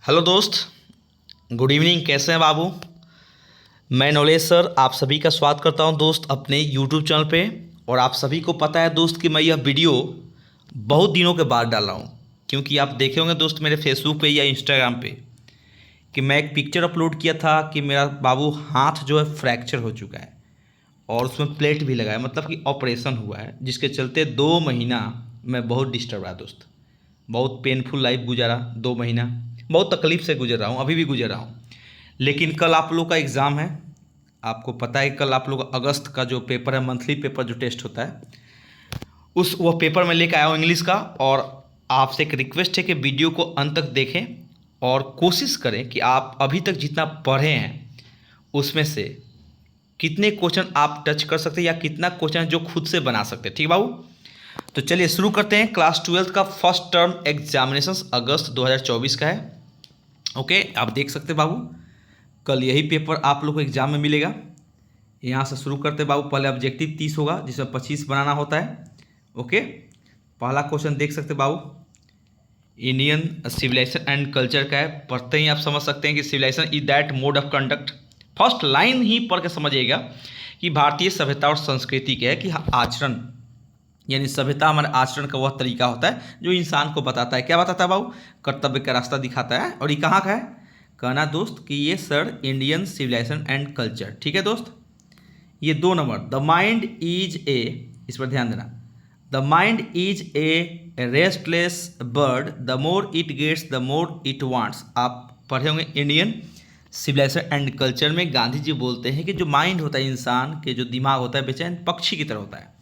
Hello दोस्त, good evening. कैसे हैं बाबू? मैं नॉलेज सर आप सभी का स्वागत करता हूं दोस्त अपने यूट्यूब चैनल पे। और आप सभी को पता है दोस्त कि मैं यह वीडियो बहुत दिनों के बाद डाल रहा हूं, क्योंकि आप देखे होंगे दोस्त मेरे फेसबुक पे या इंस्टाग्राम पे कि मैं एक पिक्चर अपलोड किया था कि मेरा बाबू हाथ जो है फ्रैक्चर हो चुका है और उसमें प्लेट भी लगा है, मतलब कि ऑपरेशन हुआ है, जिसके चलते 2 महीना मैं बहुत डिस्टर्ब रहा दोस्त। बहुत पेनफुल लाइफ गुजारा 2 महीना, बहुत तकलीफ से गुजर रहा हूँ, अभी भी गुजर रहा हूँ। लेकिन कल आप लोग का एग्ज़ाम है, आपको पता है कल आप लोग अगस्त का जो पेपर है, मंथली पेपर जो टेस्ट होता है, वह पेपर मैं लेकर आया हूँ इंग्लिश का। और आपसे एक रिक्वेस्ट है कि वीडियो को अंत तक देखें और कोशिश करें कि आप अभी तक जितना पढ़े हैं उसमें से कितने क्वेश्चन आप टच कर सकते हैं या कितना क्वेश्चन जो खुद से बना सकते हैं। ठीक बाबू, तो चलिए शुरू करते हैं। क्लास 12 का फर्स्ट टर्म एग्जामिनेशंस अगस्त 2024 का है। ओके, आप देख सकते हैं बाबू, कल यही पेपर आप लोग को एग्जाम में मिलेगा। यहाँ से शुरू करते हैं बाबू। पहले ऑब्जेक्टिव 30 होगा जिसमें 25 बनाना होता है। ओके, पहला क्वेश्चन देख सकते हैं बाबू, इंडियन सिविलाइजेशन एंड कल्चर का है। पढ़ते ही आप समझ सकते हैं कि civilization is that mode of conduct. First line ही पढ़ के समझिएगा कि भारतीय सभ्यता और संस्कृति क्या है कि आचरण, यानी सभ्यता हमारे आचरण का वह तरीका होता है जो इंसान को बताता है। क्या बताता है बाबू? कर्तव्य का रास्ता दिखाता है। और ये कहाँ का है? कहना दोस्त कि ये sir Indian civilization and culture. ठीक है दोस्त, ये 2 number the mind is a, इस पर ध्यान देना। The mind is a restless bird, the more it gets the more it wants. आप पढ़े होंगे इंडियन सिविलाइजेशन एंड कल्चर में गांधी जी बोलते हैं कि जो माइंड होता है, इंसान के जो दिमाग होता है, बेचैन पक्षी की तरह होता है।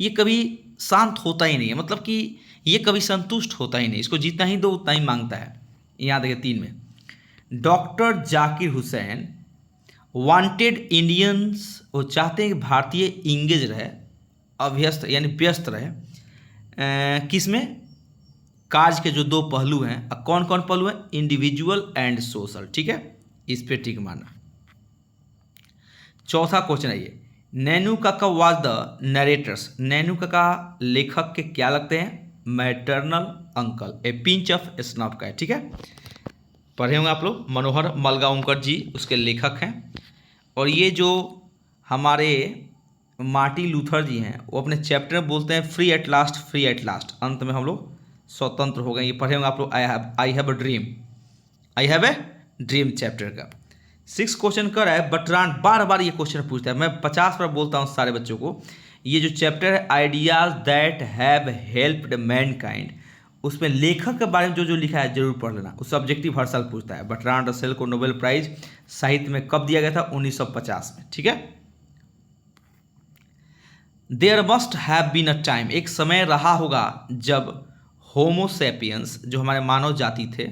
ये कभी शांत होता ही नहीं है, मतलब कि ये कभी संतुष्ट होता ही नहीं, इसको जितना ही दो उतना ही मांगता है। यहाँ देखिए 3 में, doctor Zakir Hussain wanted Indians, वो चाहते हैं कि भारतीय इंगेज रहे, अभ्यस्त यानी व्यस्त रहे किस में? कार्य के जो 2 पहलू हैं। कौन कौन पहलू हैं? Individual and social. ठीक है, इस पे टिक मारना। चौथा क्वेश्चन है ये, नैनू काका वाज द नरेटर्स। नैनू काका लेखक के क्या लगते हैं? Maternal uncle. A pinch of snuff का है। ठीक है, पढ़े होंगे आप लोग, मनोहर मलगांवकर जी उसके लेखक हैं। और ये जो हमारे मार्टिन लूथर जी हैं वो अपने चैप्टर में बोलते हैं free at last, free at last, अंत में हम लोग स्वतंत्र हो गए। ये पढ़े होंगे आप लोग, I have a dream, I have a dream chapter का। 6 क्वेश्चन कर रहा है बटरान, बार बार ये क्वेश्चन पूछता है। मैं 50 बार बोलता हूँ सारे बच्चों को, ये जो चैप्टर है ideas that have helped Mankind, उसमें लेखक के बारे में जो जो लिखा है जरूर पढ़ लेना। उस ऑब्जेक्टिव हर साल पूछता है। बटरान रसेल को नोबेल प्राइज साहित्य में कब दिया गया था? 1950 में। ठीक है, there must have been a time, एक समय रहा होगा जब होमोसेपियंस, जो हमारे मानव जाति थे,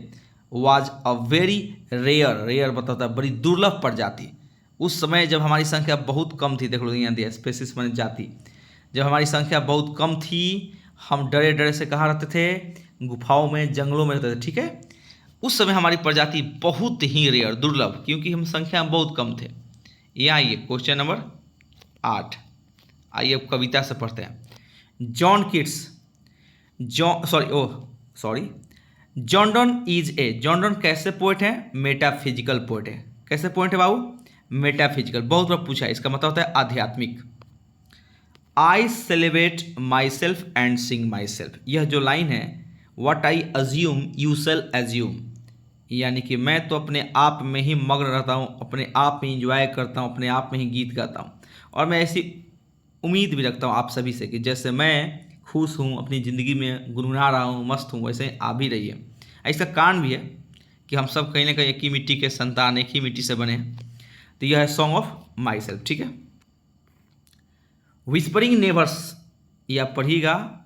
was a very rare, rare बताता है बड़ी दुर्लभ प्रजाति। उस समय जब हमारी संख्या बहुत कम थी, देख लो यहाँ दिया स्पेसिस माने जाति, जब हमारी संख्या बहुत कम थी, हम डरे डरे से कहाँ रहते थे? गुफाओं में, जंगलों में रहते थे। ठीक है, उस समय हमारी प्रजाति बहुत ही रेयर, दुर्लभ, क्योंकि हम संख्या में बहुत कम थे। यहाँ आइए क्वेश्चन नंबर 8, आइए अब कविता से पढ़ते हैं। John Keats, John Donne is a, John Donne कैसे पोएट है? मेटाफिजिकल पोएट है। कैसे पोएट है बाबू? मेटाफिजिकल। बहुत बार पूछा है, इसका मतलब होता है आध्यात्मिक। I celebrate myself and sing myself, यह जो लाइन है, what I assume you shall assume, यानी कि मैं तो अपने आप में ही मग्न रहता हूँ, अपने आप में इंजॉय करता हूँ, अपने आप में ही गीत गाता हूँ। और मैं ऐसी उम्मीद भी रखता हूँ आप सभी से कि जैसे मैं खुश हूँ, अपनी ज़िंदगी में गुनगुना रहा हूँ, मस्त हूँ, वैसे आप भी रहिए। इसका कारण भी है कि हम सब कहीं ना कहीं एक ही मिट्टी के संतान, एक ही मिट्टी से बने हैं। तो यह है सॉन्ग ऑफ माई सेल्फ। ठीक है, विस्परिंग नेबर्स, यह पढ़िएगा,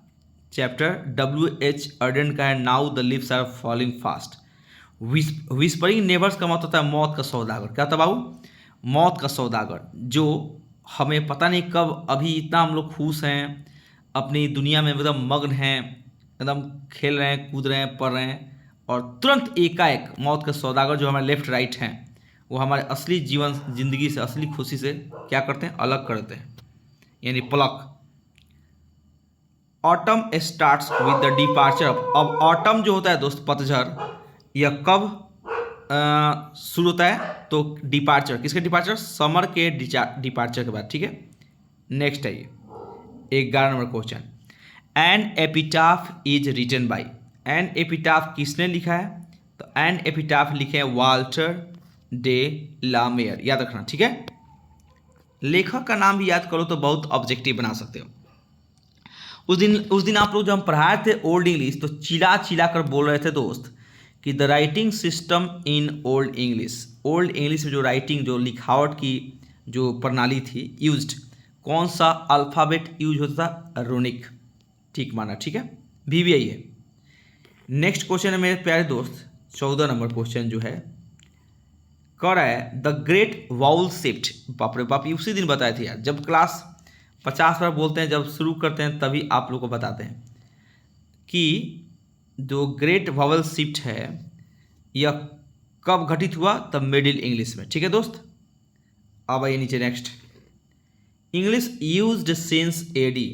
चैप्टर W.H. अर्डेन का है, now the leaves are falling fast. Whispering neighbours का मतलब होता है मौत का सौदागर। क्या था बाबू? मौत का सौदागर, जो हमें पता नहीं कब, अभी इतना हम लोग खुश हैं, अपनी दुनिया में एकदम मग्न हैं, एकदम खेल रहे हैं, कूद रहे हैं, पढ़ रहे हैं, और तुरंत एकाएक मौत के सौदागर जो हमारे लेफ्ट राइट हैं, वो हमारे असली जीवन, जिंदगी से, असली खुशी से क्या करते हैं? अलग करते हैं, यानी पलक। Autumn starts with the departure of, अब ऑटम जो होता है दोस्त, पतझड़, यह कब शुरू होता है तो डिपार्चर, किसके डिपार्चर, समर के डिपार्चर के बाद, ठीक है। नेक्स्ट है ये 11 number question, an epitaph is written by, an epitaph किसने लिखा है, तो एन एपिटाफ लिखे हैं वाल्टर डे ला मेयर, याद रखना, ठीक है। लेखक का नाम भी याद करो तो बहुत ऑब्जेक्टिव बना सकते हो। उस दिन आप लोग जब हम पढ़ाए थे ओल्ड इंग्लिश तो चिल्ला चिल्ला कर बोल रहे थे दोस्त कि the writing system in old English में जो राइटिंग, जो लिखावट की जो प्रणाली थी यूज्ड, कौन सा अल्फ़ाबेट यूज होता था, रूनिक, ठीक माना, ठीक है, भी आई है। नेक्स्ट क्वेश्चन है मेरे प्यारे दोस्त 14 नंबर क्वेश्चन जो है कह रहा है द ग्रेट वाउल शिफ्ट, बाप रे बाप, ये उसी दिन बताए थे यार, जब क्लास 50 बार बोलते हैं, जब शुरू करते हैं तभी आप लोग को बताते हैं कि जो ग्रेट वावल शिफ्ट है यह कब घटित हुआ, तब मिडिल इंग्लिश में, ठीक है दोस्त। अब आइए नीचे next, English used since AD,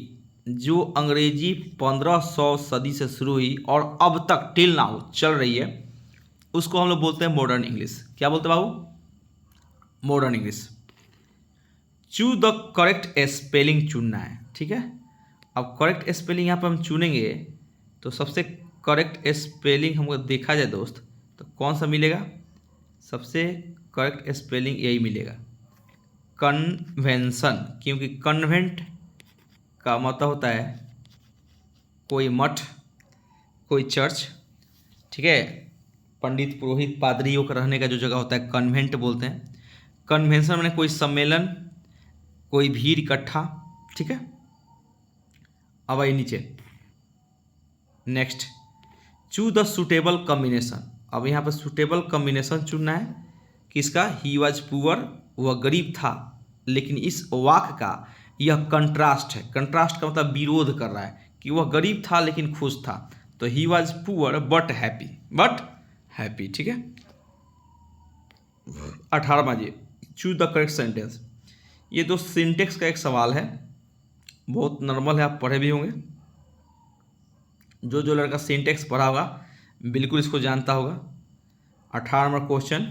जो अंग्रेजी 1500 सदी से शुरू हुई और अब तक टिल नाउ चल रही है, उसको हम लोग बोलते हैं मॉडर्न इंग्लिश। क्या बोलते हैं बाबू, modern English. Choose the correct spelling चुनना है, ठीक है। अब करेक्ट स्पेलिंग यहाँ पर हम चुनेंगे तो सबसे करेक्ट स्पेलिंग हमको देखा जाए दोस्त तो कौन सा मिलेगा, सबसे करेक्ट स्पेलिंग यही मिलेगा, कन्वेंशन, क्योंकि कन्वेंट का मतलब होता है कोई मठ, कोई चर्च, ठीक है, पंडित पुरोहित पादरियों का रहने का जो जगह होता है कन्वेंट बोलते हैं। कन्वेंशन माने कोई सम्मेलन, कोई भीड़ इकट्ठा, ठीक है। अब आइए नीचे next, choose the suitable combination. अब यहाँ पर सुटेबल कॉम्बिनेशन चुनना है किसका, ही वॉज पुअर, वह गरीब था, लेकिन इस वाक्य का यह कंट्रास्ट है, कंट्रास्ट का मतलब विरोध कर रहा है कि वह गरीब था लेकिन खुश था, तो he was poor but happy, ठीक है। 18 बाजी, चूज द करेक्ट सेंटेंस। ये तो सिंटेक्स का एक सवाल है, बहुत नॉर्मल है, आप पढ़े भी होंगे, जो लड़का सिंटेक्स पढ़ा होगा बिल्कुल इसको जानता होगा। 18 नंबर क्वेश्चन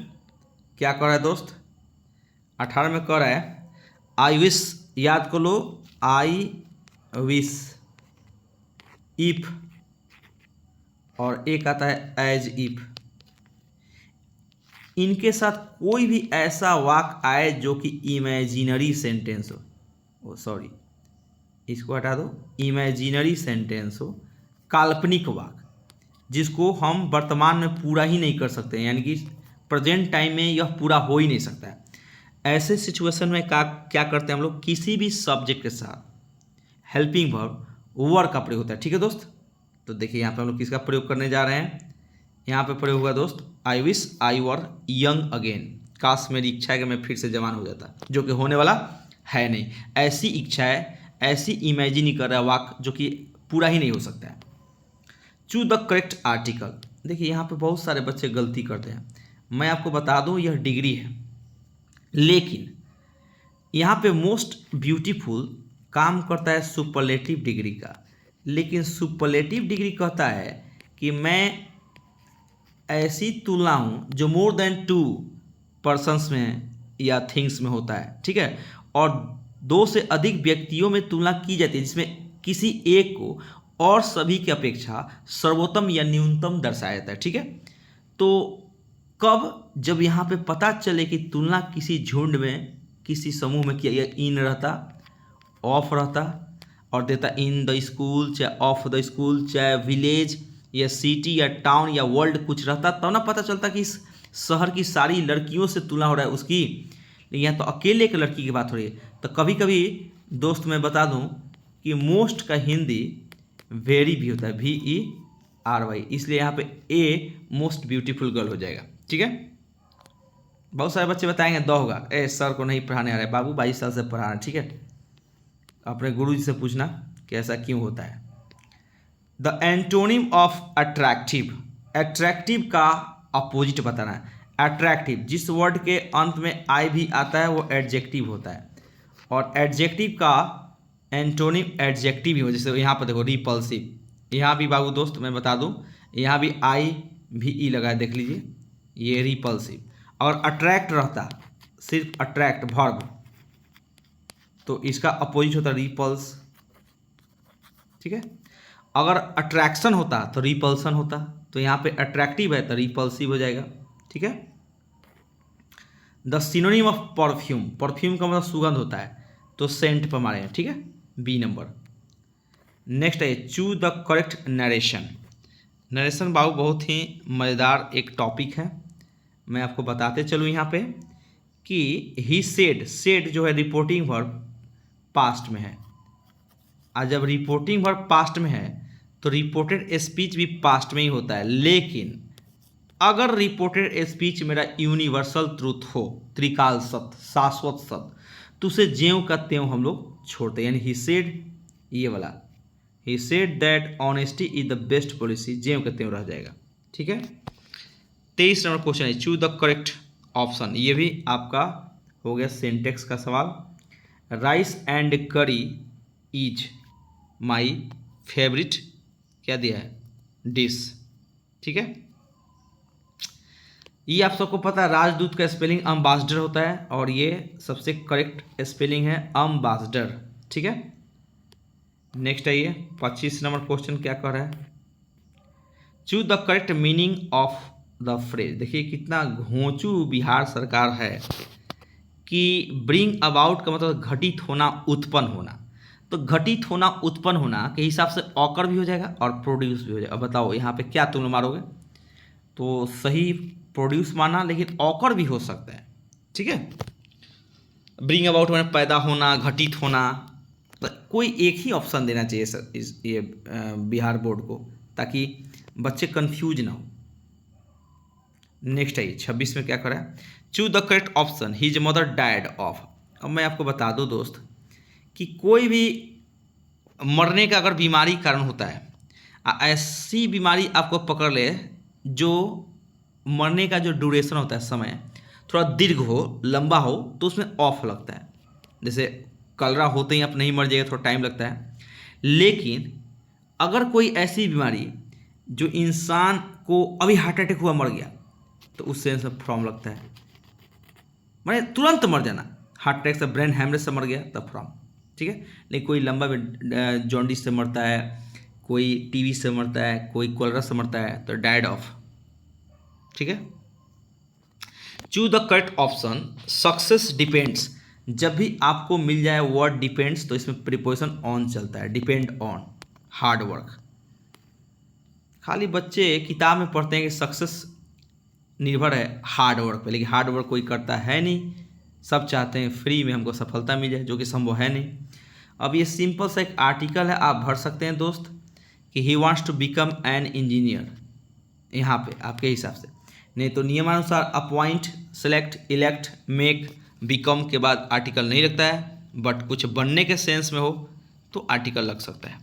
क्या कर रहा है दोस्त, 18 में कह रहा है आई विश, याद कर लो, आई विश, इफ, और एक आता है एज इफ, इनके साथ कोई भी ऐसा वाक्य आए जो कि इमेजिनरी सेंटेंस हो, सॉरी इसको हटा दो, इमेजिनरी सेंटेंस हो, काल्पनिक वाक्य जिसको हम वर्तमान में पूरा ही नहीं कर सकते, यानी कि प्रेजेंट टाइम में यह पूरा हो ही नहीं सकता है। ऐसे सिचुएशन में क्या करते हैं हम लोग, किसी भी सब्जेक्ट के साथ हेल्पिंग वर्ब वर का प्रयोग होता है, ठीक है दोस्त। तो देखिए यहाँ पे हम लोग किसका प्रयोग करने जा रहे हैं, यहाँ पे प्रयोग होगा दोस्त I wish I were young again, काश मेरी इच्छा है कि मैं फिर से जवान हो जाता, जो कि होने वाला है नहीं, ऐसी इच्छा है, ऐसी इमेजिन ही कर रहा है वाक्य जो कि पूरा ही नहीं हो सकता है। Choose the correct article. देखिए यहाँ पे बहुत सारे बच्चे गलती करते हैं, मैं आपको बता दूं यह डिग्री है, लेकिन यहाँ पे मोस्ट ब्यूटीफुल काम करता है सुपरलेटिव डिग्री का, लेकिन सुपरलेटिव डिग्री कहता है कि मैं ऐसी तुलना हूँ जो मोर देन 2 पर्सन्स में या थिंग्स में होता है, ठीक है, और 2 से अधिक व्यक्तियों में तुलना की जाती है जिसमें किसी एक को और सभी की अपेक्षा सर्वोत्तम या न्यूनतम दर्शाया जाता है, ठीक है। तो कब, जब यहाँ पे पता चले कि तुलना किसी झुंड में, किसी समूह में किया, इन रहता, ऑफ रहता और देता इन द स्कूल, चाहे ऑफ द स्कूल, चाहे विलेज या सिटी या टाउन या वर्ल्ड कुछ रहता, तब ना पता चलता कि इस शहर की सारी लड़कियों से तुलना हो रहा है उसकी, लेकिन यहाँ तो अकेले एक लड़की की बात हो रही है। तो कभी कभी दोस्त मैं बता दूँ कि मोस्ट का हिंदी वेरी भी होता है, VERY, इसलिए यहाँ पे ए मोस्ट ब्यूटीफुल गर्ल हो जाएगा, ठीक है। बहुत सारे बच्चे बताएंगे द होगा, सर को नहीं पढ़ाने आ रहा है, बाबू 22 साल से पढ़ा रहे हैं, ठीक है। अपने गुरु जी से पूछना कि ऐसा क्यों होता है। The antonym of attractive, attractive का अपोजिट बताना है। अट्रैक्टिव, जिस वर्ड के अंत में आई भी आता है वो एडजेक्टिव होता है, और एडजेक्टिव का एंटोनिम एडजेक्टिव ही हो, जैसे यहाँ पर देखो रिपल्सिव, यहाँ भी बाबू दोस्त मैं बता दूँ, यहाँ भी आई भी ई लगा है, देख लीजिए, ये रिपल्सिव। और अट्रैक्ट रहता सिर्फ अट्रैक्ट वर्ब, तो इसका अपोजिट होता रिपल्स। ठीक है, अगर अट्रैक्शन होता तो रिपल्सन होता, तो यहाँ पे अट्रैक्टिव है तो रिपल्सिव हो जाएगा। ठीक है, the synonym of perfume, perfume का मतलब सुगंध होता है, तो सेंट पर मारे। ठीक है, बी नंबर। नेक्स्ट है choose the correct narration. Narration बाबू बहुत ही मज़ेदार एक टॉपिक है, मैं आपको बताते चलूँ यहाँ पे कि ही सेड, सेड जो है रिपोर्टिंग वर्ब पास्ट में है, और जब रिपोर्टिंग वर्ब पास्ट में है तो रिपोर्टेड स्पीच भी पास्ट में ही होता है। लेकिन अगर रिपोर्टेड स्पीच मेरा यूनिवर्सल ट्रूथ हो, त्रिकाल सत्य, शाश्वत सत्य, तो उसे ज्यों का त्यों हम लोग छोड़ते हैं। यानी ही सेड, ये वाला he said that honesty is the best policy, ज्यों का त्यों रह जाएगा। ठीक है, 23 नंबर क्वेश्चन है चूज द करेक्ट ऑप्शन। ये भी आपका हो गया सिंटेक्स का सवाल। राइस एंड करी इज माई फेवरेट, क्या दिया है, डिश। ठीक है, ये आप सबको पता है राजदूत का स्पेलिंग अम्बासडर होता है, और ये सबसे करेक्ट स्पेलिंग है अम्बासडर। ठीक है, नेक्स्ट है ये 25 नंबर क्वेश्चन क्या कह रहा है, choose the correct meaning of the phrase. देखिए कितना घोंचू बिहार सरकार है कि ब्रिंग अबाउट का मतलब घटित होना, उत्पन्न होना, तो घटित होना उत्पन्न होना के हिसाब से ऑकर भी हो जाएगा और प्रोड्यूस भी हो जाएगा। अब बताओ यहाँ पे क्या तुम लोग मारोगे, तो सही प्रोड्यूस माना, लेकिन ऑकर भी हो सकता है। ठीक है, ब्रिंग अबाउट में पैदा होना, घटित होना, तो कोई एक ही ऑप्शन देना चाहिए सर ये बिहार बोर्ड को, ताकि बच्चे कंफ्यूज ना हो। नेक्स्ट है 26 में क्या करा है, choose the correct option, his mother died of. अब मैं आपको बता दूं दोस्त कि कोई भी मरने का अगर बीमारी कारण होता है, ऐसी बीमारी आपको पकड़ ले जो मरने का जो ड्यूरेशन होता है, समय थोड़ा दीर्घ हो, लंबा हो, तो उसमें ऑफ लगता है। जैसे कलरा होते ही आप नहीं मर जाएगा, थोड़ा टाइम लगता है। लेकिन अगर कोई ऐसी बीमारी जो इंसान को अभी हार्ट अटैक हुआ मर गया, तो उस सेंस में फ्रॉम लगता है, माने तुरंत मर जाना, हार्ट अटैक से, ब्रेन हैमरेज से मर गया तब फ्रॉम। ठीक है, लेकिन कोई लंबा जॉन्डिस से मरता है, कोई टीबी से मरता है, कोई कोलरा से मरता है, तो डाइड ऑफ। ठीक है, choose the correct option, success depends. जब भी आपको मिल जाए वर्ड डिपेंड्स, तो इसमें प्रीपोजिशन ऑन चलता है, डिपेंड ऑन हार्ड वर्क। खाली बच्चे किताब में पढ़ते हैं कि सक्सेस निर्भर है हार्ड वर्क पे, लेकिन हार्ड वर्क कोई करता है नहीं, सब चाहते हैं फ्री में हमको सफलता मिल जाए, जो कि संभव है नहीं। अब ये सिंपल सा एक आर्टिकल है, आप भर सकते हैं दोस्त कि he wants to become an engineer, यहाँ पे आपके हिसाब से। नहीं तो नियमानुसार appoint, select, elect, make, become के बाद आर्टिकल नहीं लगता है, बट कुछ बनने के सेंस में हो तो आर्टिकल लग सकता है।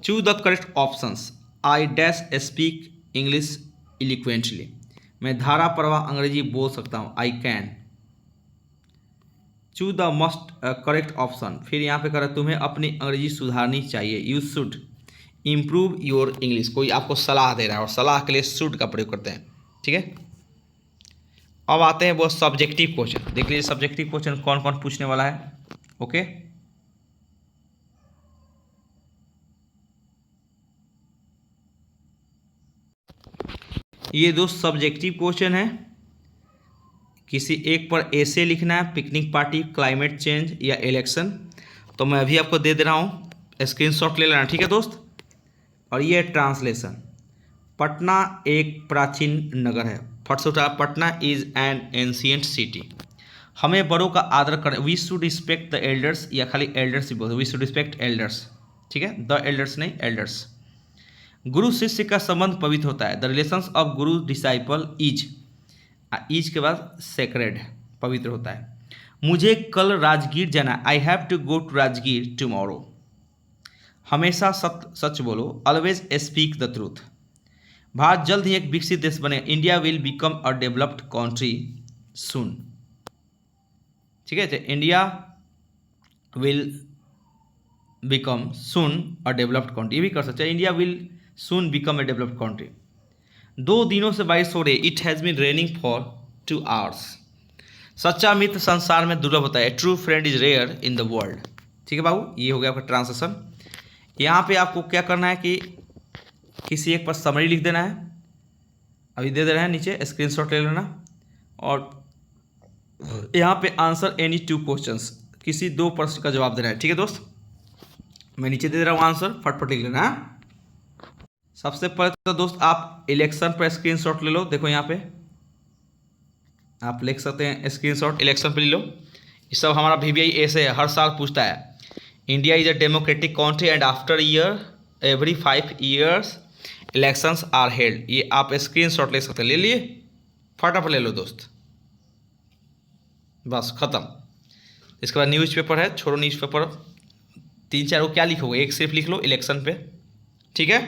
Choose the correct options, I dash speak English eloquently, मैं धारा प्रवाह अंग्रेजी बोल सकता हूँ, I can. Choose the must correct option, फिर यहाँ पे कर तुम्हें अपनी अंग्रेजी सुधारनी चाहिए, you should improve your English, कोई आपको सलाह दे रहा है और सलाह के लिए शुड का प्रयोग करते हैं। ठीक है, अब आते हैं वो सब्जेक्टिव क्वेश्चन। देख लीजिए सब्जेक्टिव क्वेश्चन कौन कौन पूछने वाला है। ओके, ये दो सब्जेक्टिव क्वेश्चन है, किसी एक पर ऐसे लिखना है, पिकनिक पार्टी, क्लाइमेट चेंज या इलेक्शन। तो मैं अभी आपको दे रहा हूँ, स्क्रीनशॉट ले लेना। ठीक है दोस्त, और ये ट्रांसलेशन, पटना एक प्राचीन नगर है, फट से उठा, Patna is an ancient city. हमें बड़ों का आदर करें, we should respect the elders, या खाली एल्डर्स ही बोलते, वी शुड रिस्पेक्ट एल्डर्स। ठीक है, द एल्डर्स नहीं, एल्डर्स। गुरु शिष्य का संबंध पवित्र होता है, the relations of Guru disciple is के बाद सेक्रेड, पवित्र होता है। मुझे कल राजगीर जाना, I have to go to Rajgir tomorrow. हमेशा सच बोलो, always speak the truth. Bharat जल्द ही एक विकसित देश बने, India will become a developed country soon. ठीक है, India will become soon a developed country, ये भी कर सकते हैं, India will soon become a developed country. 2 दिनों से बारिश हो रही है। It has been raining for 2 hours. सच्चा मित्र संसार में दुर्लभ होता है। True friend is rare in the world. ठीक है बाबू, ये हो गया आपका ट्रांसलेशन। यहाँ पे आपको क्या करना है कि किसी एक पर समरी लिख देना है, अभी दे दे रहे हैं नीचे, स्क्रीनशॉट ले लेना, और यहाँ पे आंसर एनी 2 क्वेश्चंस, किसी 2 प्रश्न का जवाब देना है। ठीक है दोस्त, मैं नीचे दे रहा हूँ आंसर, फटफट लिख लेना है। सबसे पहले तो दोस्त आप इलेक्शन पर स्क्रीनशॉट ले लो। देखो यहाँ पे आप लिख सकते हैं स्क्रीनशॉट, इलेक्शन पे ले लो। ये सब हमारा VVI ऐसे है, हर साल पूछता है। India is a democratic country and after every 5 years elections are held. ये आप स्क्रीनशॉट ले सकते हैं। ले लिए, फटाफट ले लो दोस्त, बस खत्म। इसके बाद न्यूज़पेपर है, छोड़ो न्यूज़पेपर, 3-4 को क्या लिखोगे, एक सिर्फ लिख लो इलेक्शन पे। ठीक है,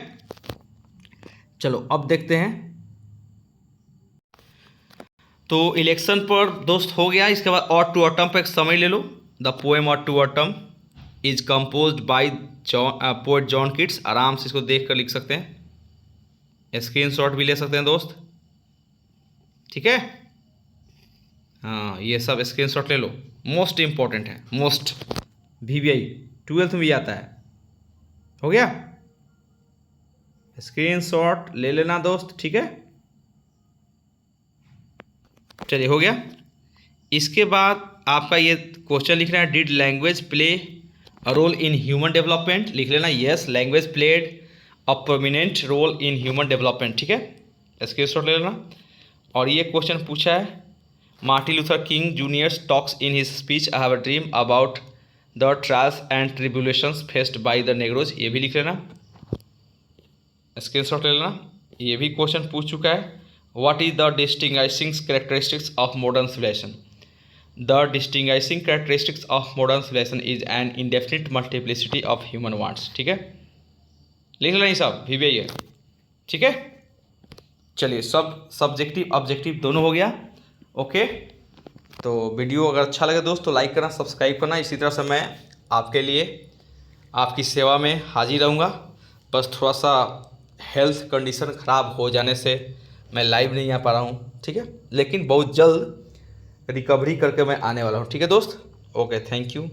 चलो अब देखते हैं। तो इलेक्शन पर दोस्त हो गया। इसके बाद ऑड टू ऑटम पर एक समय ले लो। The poem ode to autumn is composed by poet John Keats. आराम से इसको देख कर लिख सकते हैं, स्क्रीनशॉट भी ले सकते हैं दोस्त। ठीक है, हाँ ये सब स्क्रीनशॉट ले लो, मोस्ट इंपॉर्टेंट है, मोस्ट। VVI 12th में भी आता है। हो गया, स्क्रीनशॉट ले लेना दोस्त। ठीक है, चलिए हो गया। इसके बाद आपका ये क्वेश्चन लिखना है, did language play a role in human development. लिख लेना, yes language played a prominent role in human development. ठीक है, स्क्रीनशॉट ले लेना। और ये क्वेश्चन पूछा है, Martin Luther king junior talks in his speech I have a dream about the trials and tribulations faced by the नेग्रोज। ये भी लिख लेना, स्क्रीनशॉट ले लेना। ये भी क्वेश्चन पूछ चुका है, what is the distinguishing characteristics of modern civilization. The distinguishing characteristics of modern civilization is an indefinite multiplicity of human wants. ठीक है, लिख लेना, ये सब VVI है। ठीक है, चलिए सब सब्जेक्टिव ऑब्जेक्टिव दोनों हो गया। ओके, तो वीडियो अगर अच्छा लगे दोस्त तो लाइक करना, सब्सक्राइब करना। इसी तरह से मैं आपके लिए आपकी सेवा में हाजिर रहूँगा। बस थोड़ा सा हेल्थ कंडीशन ख़राब हो जाने से मैं लाइव नहीं आ पा रहा हूँ। ठीक है, लेकिन बहुत जल्द रिकवरी करके मैं आने वाला हूँ। ठीक है दोस्त, ओके, थैंक यू।